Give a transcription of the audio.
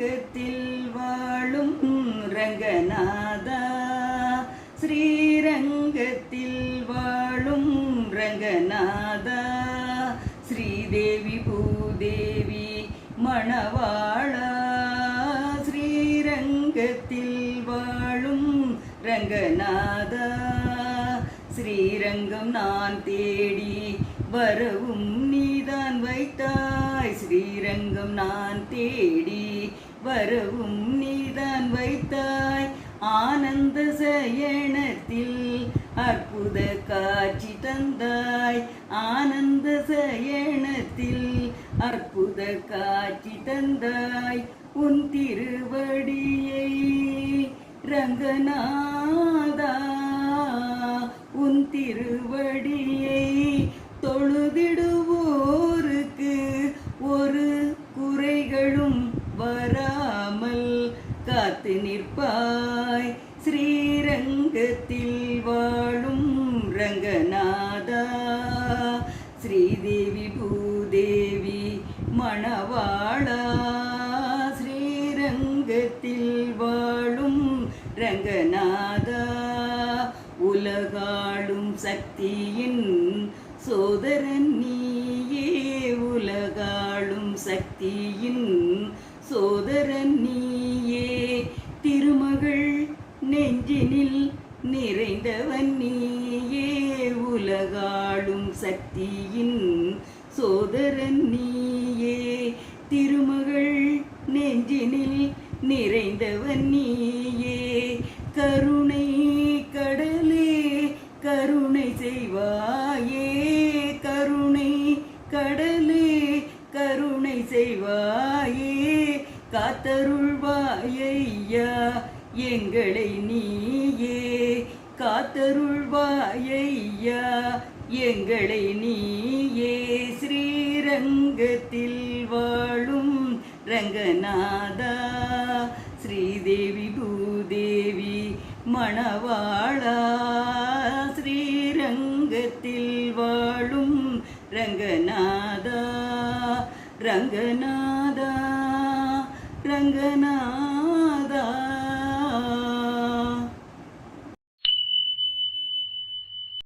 ஸ்ரீரங்கத்தில் வாழும் ரங்கநாதா, ஸ்ரீரங்கத்தில் வாழும் ரங்கநாதா, ஸ்ரீதேவி பூதேவி மணவாளா, ஸ்ரீரங்கத்தில் வாழும் ரங்கநாதா, ஸ்ரீரங்கம் நான் தேடி வரவும் நீதான் வைத்தாய், ஸ்ரீரங்கம் நான் தேடி வரவும் நீதான் வைத்தாய், ஆனந்த சயனத்தில் அற்புத காட்சி தந்தாய், ஆனந்த சயனத்தில் அற்புத காட்சி தந்தாய், உன் திருவடியை ரங்கநாதா, உன் திருவடியை தொழுதிடுவோருக்கு ஒரு குறைகளும் வராமல் காத்து நிற்பாய், ஸ்ரீரங்கத்தில் வாழும் ரங்கநாதா, ஸ்ரீதேவி பூதேவி மணவாளா, ஸ்ரீரங்கத்தில் வாழும் ரங்கநாதா, உலகாளும் சக்தியின் சோதரன் நீயே, உலகாளும் சக்தியின் சோதரன் நீயே, திருமகள் நெஞ்சினில் நிறைந்தவன் நீயே, உலகாளும் சக்தியின் சோதரன் நீயே, திருமகள் நெஞ்சினில் நிறைந்தவன் நீயே, கருணை கடலே கருணை செய்வாயே, கருணை கடலே கருணை செய்வாயே, காத்தருள்வாயையா எங்களை நீயே, காத்தருள்வாயையா எங்களை நீயே, ஸ்ரீரங்கத்தில் வாழும் ரங்கநாதா, ஸ்ரீதேவி பூதேவி மணவாளா, ஸ்ரீரங்கத்தில் வாழும் ரங்கநாதா, ரங்கநாதா, ரங்கநாதா.